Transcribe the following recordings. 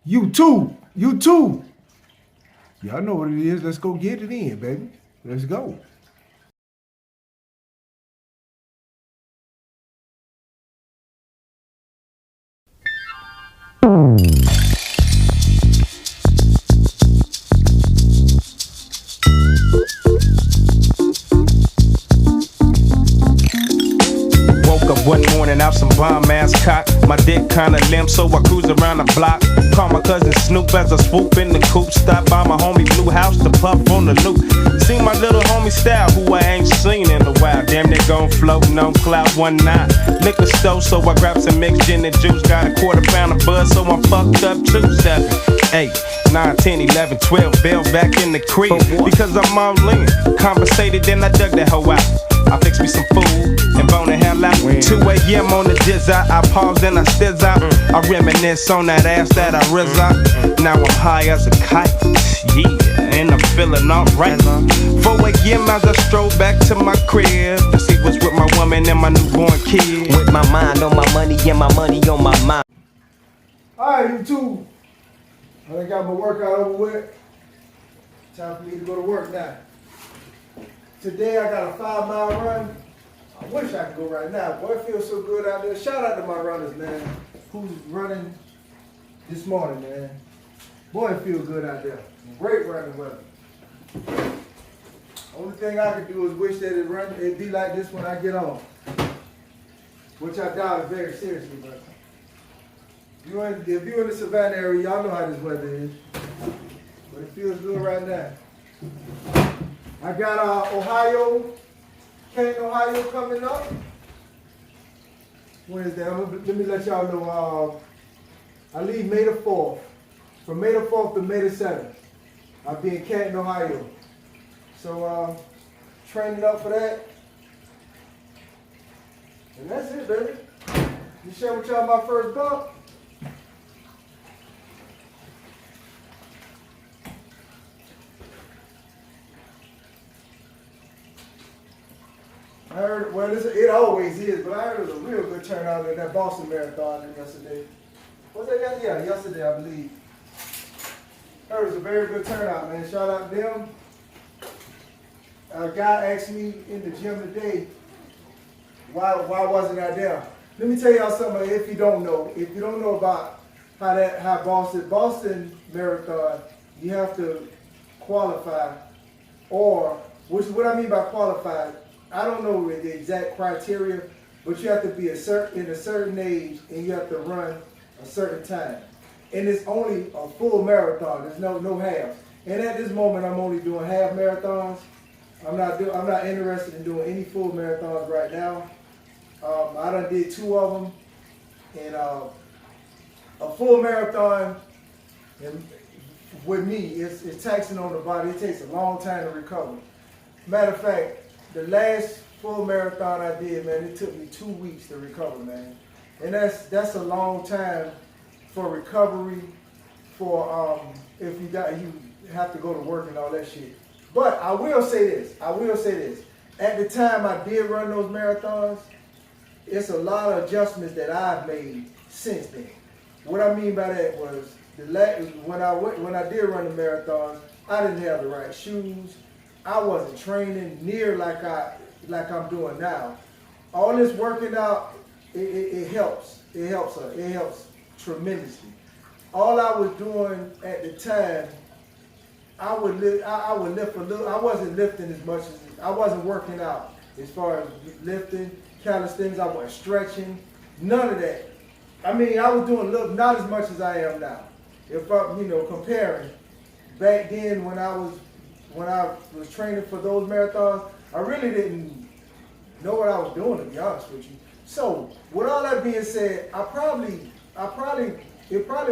YouTube, YouTube. Y'all know what it is. Let's go get it in, baby. Let's go. Woke up one morning out some bomb ass cock. My dick kinda limp, so I cruise around the block. Call my cousin Snoop as I swoop in the coupe. Stop by my homie Blue House to puff on the loop. See my little homie Style, who I ain't seen in a while. Damn, they gon' floatin' on cloud one night. Liquor store, so I grabbed some mixed gin and juice. Got a quarter pound of buzz, so I'm fucked up too. 7, 8, 9, 10, 11, 12, bail back in the crib because I'm all in. Conversated, then I dug that hoe out. I fixed me some food and bone the hell out. 2 a.m. on the jizz out. I pause then I stiz out. I reminisce on that ass that I rizz out. Now I'm high as a kite, yeah, and I'm feeling alright. 4 a.m. as I stroll back to my crib to see what's with my woman and my newborn kid. With my mind on my money and my money on my mind. All right, YouTube. I got my workout over with. Time for me to go to work now. Today I got a 5-mile run. I wish I could go right now. Boy, it feels so good out there. Shout out to my runners, man, who's running this morning, man. Boy, it feels good out there. Great running weather. Only thing I could do is wish that it'd be like this when I get on. Which I doubt it very seriously, but if you're in the Savannah area, y'all know how this weather is. But it feels good right now. I got Ohio, Canton, Ohio coming up. Wednesday. Let me let y'all know. I leave May the 4th. From May the 4th to May the 7th. I'll be in Canton, Ohio. So training up for that. And that's it, baby. Just share with y'all my first bump. I heard, well, it always is, but I heard it was a real good turnout in that Boston Marathon yesterday. Was that yesterday? Yeah, yesterday, I believe. I heard it was a very good turnout, man. Shout out to them. A guy asked me in the gym today, why wasn't I there? Let me tell y'all something if you don't know about how Boston Marathon, you have to qualify, or what I mean by qualify, I don't know the exact criteria, but you have to be in a certain age and you have to run a certain time. And it's only a full marathon. There's no half. And at this moment, I'm only doing half marathons. I'm not interested in doing any full marathons right now. I done did 2 of them, and a full marathon, and with me, it's taxing on the body. It takes a long time to recover. Matter of fact, the last full marathon I did, man, it took me 2 weeks to recover, man. And that's a long time for recovery, for if you have to go to work and all that shit. But I will say this. At the time I did run those marathons, it's a lot of adjustments that I've made since then. What I mean by that was when I did run the marathon, I didn't have the right shoes. I wasn't training near like I'm doing now. All this working out, it helps. It helps tremendously. All I was doing at the time, I would lift a little. I wasn't lifting as much as I wasn't working out as far as lifting, calisthenics. I wasn't stretching, none of that. I mean, I was doing not as much as I am now. If I'm, comparing back then when I was training for those marathons, I really didn't know what I was doing, to be honest with you. So, with all that being said, it probably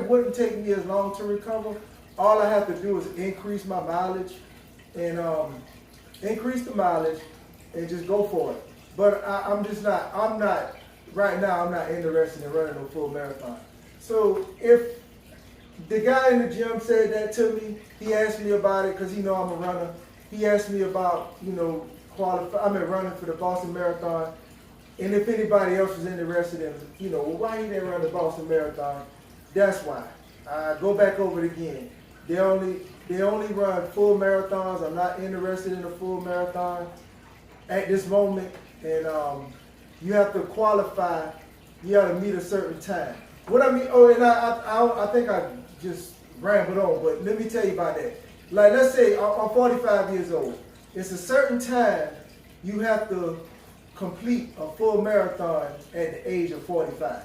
wouldn't take me as long to recover. All I have to do is increase my mileage and increase the mileage and just go for it. But right now I'm not interested in running a full marathon. So if the guy in the gym said that to me, he asked me about it because he know I'm a runner. He asked me about, running for the Boston Marathon. And if anybody else was interested in, why he didn't run the Boston Marathon, that's why. I go back over it again. They only run full marathons. I'm not interested in a full marathon at this moment. And you have to qualify. You got to meet a certain time. What I mean, oh, and I think I just rambled on, but let me tell you about that. Like, let's say I'm 45 years old. It's a certain time you have to complete a full marathon at the age of 45.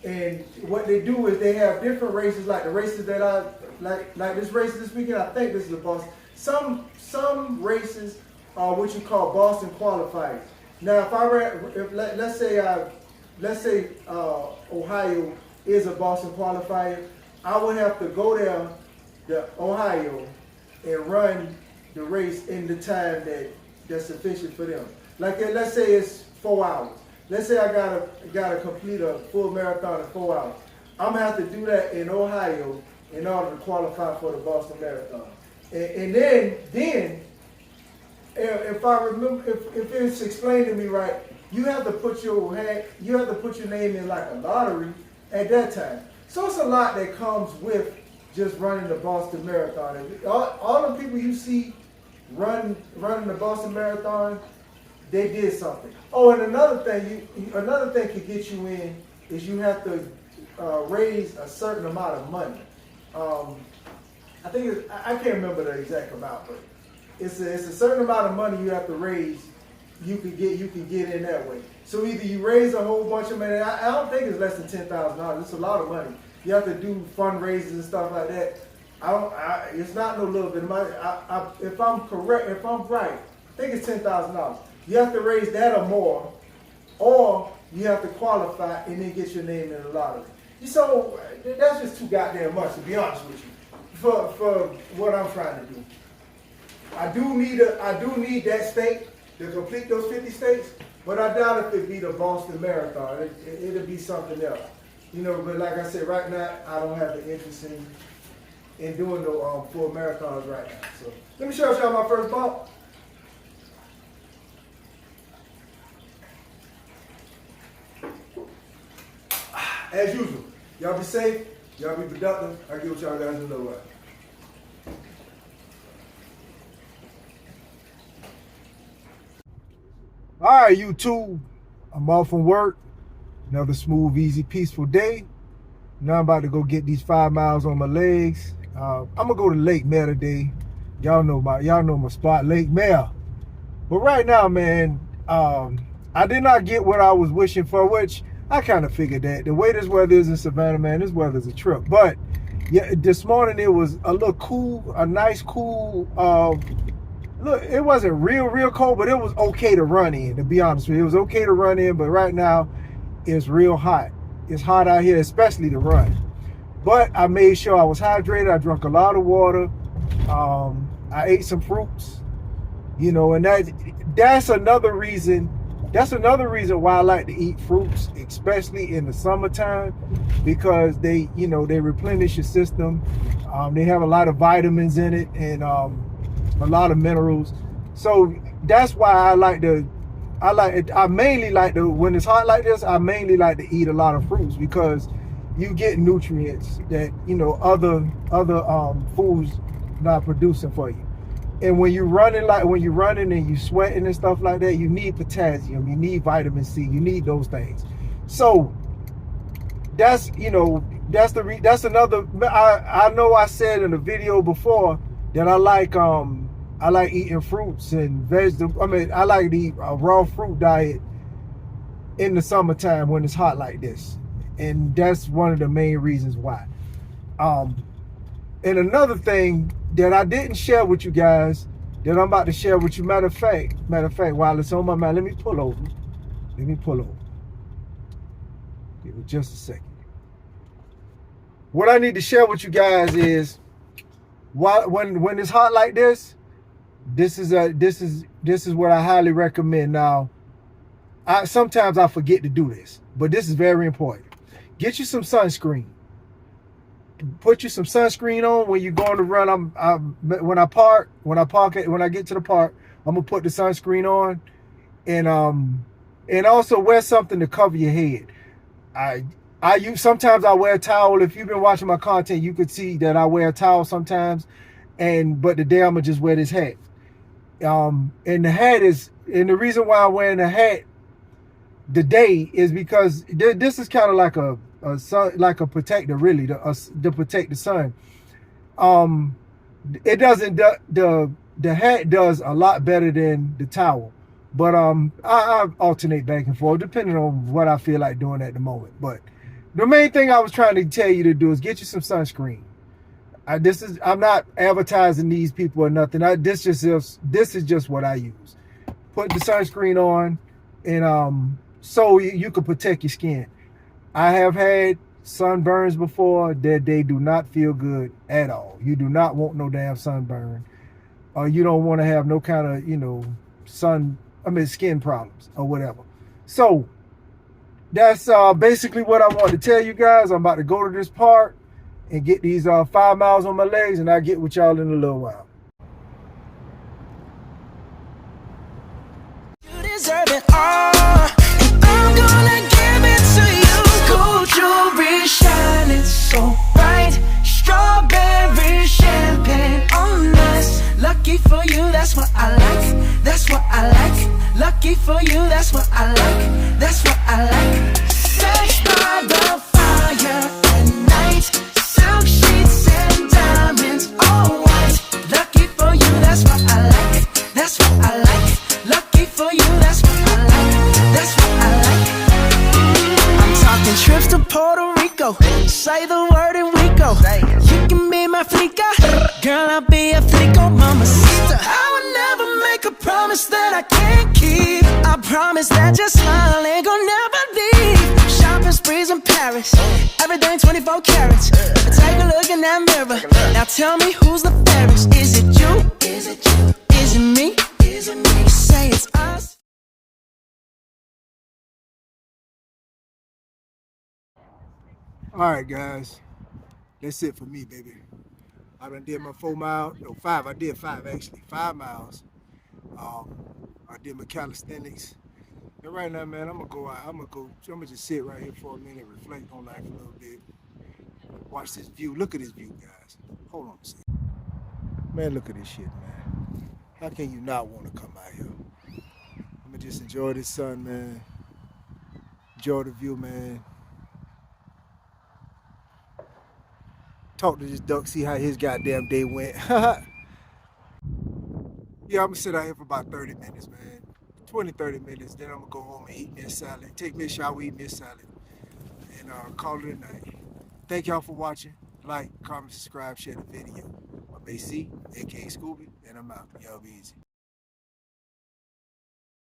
And what they do is they have different races, like the races that I like this race this weekend. I think this is the Boston. Some races are what you call Boston qualifiers. Now, if I ran, let's say Ohio is a Boston qualifier, I would have to go there to Ohio and run the race in the time that's sufficient for them. Like, let's say it's 4 hours. Let's say I gotta complete a full marathon in 4 hours. I'm gonna have to do that in Ohio in order to qualify for the Boston Marathon. And then if I remember, if it's explained to me right, you have to put your name in like a lottery at that time. So it's a lot that comes with just running the Boston Marathon. All the people you see running the Boston Marathon, they did something. Oh, and another thing could get you in is you have to raise a certain amount of money. I think I can't remember the exact amount, but it's a certain amount of money you have to raise. You can get in that way. So either you raise a whole bunch of money. I don't think it's less than $10,000. It's a lot of money. You have to do fundraisers and stuff like that. It's not no little bit of money. If I'm correct, if I'm right, I think it's $10,000. You have to raise that or more, or you have to qualify and then get your name in the lottery. So that's just too goddamn much, to be honest with you, for what I'm trying to do. I do need that state to complete those 50 states, but I doubt if it'd be the Boston Marathon. It'll be something else. But like I said, right now, I don't have the interest in doing no full marathons right now. So let me show y'all my first bump. As usual, y'all be safe, y'all be productive. I get what y'all guys to know what. All right, YouTube, I'm off from work. Another smooth, easy, peaceful day. Now I'm about to go get these 5 miles on my legs. I'm gonna go to Lake Mare today. Y'all know my spot, Lake Mare. But right now, man, I did not get what I was wishing for, which I kind of figured that. The way this weather is in Savannah, man, this weather's a trip. But yeah, this morning it was a little cool, a nice cool. Look, it wasn't real cold, but it was okay to run in, to be honest with you. It was okay to run in, but right now it's real hot. It's hot out here, especially to run. But I made sure I was hydrated. I drank a lot of water. I ate some fruits, and that's another reason. That's another reason why I like to eat fruits, especially in the summertime, because they replenish your system. They have a lot of vitamins in it and a lot of minerals. So that's why I mainly like to, when it's hot like this, I mainly like to eat a lot of fruits, because you get nutrients that other foods not producing for you. And when you're running and you sweating and stuff like that, you need potassium, you need vitamin C, you need those things. So that's another. I know I said in a video before that I like eating fruits and vegetables. I mean, I like to eat a raw fruit diet in the summertime when it's hot like this, and that's one of the main reasons why. And another thing that I didn't share with you guys that I'm about to share with you. Matter of fact, while it's on my mind, let me pull over. Give me just a second. What I need to share with you guys is when it's hot like this, this is what I highly recommend. Now, sometimes I forget to do this, but this is very important. Get you some sunscreen. Put you some sunscreen on when you're going to run. When I get to the park, I'm gonna put the sunscreen on, and also wear something to cover your head. Sometimes I wear a towel. If you've been watching my content, you could see that I wear a towel sometimes. But today I'm gonna just wear this hat. And the reason why I'm wearing the hat today is because this is kind of like a sun, like a protector, really, to protect the sun. It doesn't the hat does a lot better than the towel, but I alternate back and forth depending on what I feel like doing at the moment. But the main thing I was trying to tell you to do is get you some sunscreen. I'm not advertising these people or nothing. This is just what I use. Put the sunscreen on, and so you can protect your skin. I have had sunburns before that they do not feel good at all. You do not want no damn sunburn, or you don't want to have no kind of skin problems or whatever. So that's basically what I wanted to tell you guys. I'm about to go to this park and get these 5 miles on my legs, and I'll get with y'all in a little while. You deserve it all, and I'm gonna give it to you. Gold jewelry shining so bright, strawberry champagne on us. Lucky for you, that's what I like. That's what I like. Lucky for you, that's what I like. That's what I like. Sex by the fire at night, silk sheets and diamonds, all white. Lucky for you, that's what I like. That's what I like. Lucky for you, that's what I like. That's what I like. I'm talking trips to Puerto Rico. Say the word and we go. You can be my flica, girl, I'll be a flico, mamacita. I would never make a promise that I can't keep. I promise that your smile ain't gonna never leave. Shopping sprees in Paris, everything 24 carats. Take a look in that mirror. Now tell me who's the fairest. Is it you? Is it you? Is it me? Is it me? Say it's us. All right, guys, that's it for me, baby. I done did my 4 miles, no 5. I did 5 actually, 5 miles. I did my calisthenics. And right now, man, I'm gonna go out. I'm gonna just sit right here for a minute, reflect on life a little bit. Watch this view. Look at this view, guys. Hold on a second. Man, look at this shit, man. How can you not want to come out here? I'm gonna just enjoy this sun, man. Enjoy the view, man. Talk to this duck, see how his goddamn day went. Yeah, I'm gonna sit out here for about 30 minutes, man. 20, 30 minutes, then I'm gonna go home and eat me a salad. Take me a shower, eat me a salad, and call it a night. Thank y'all for watching. Like, comment, subscribe, share the video. I'm a.k.a. Scooby, and I'm out. Y'all be easy.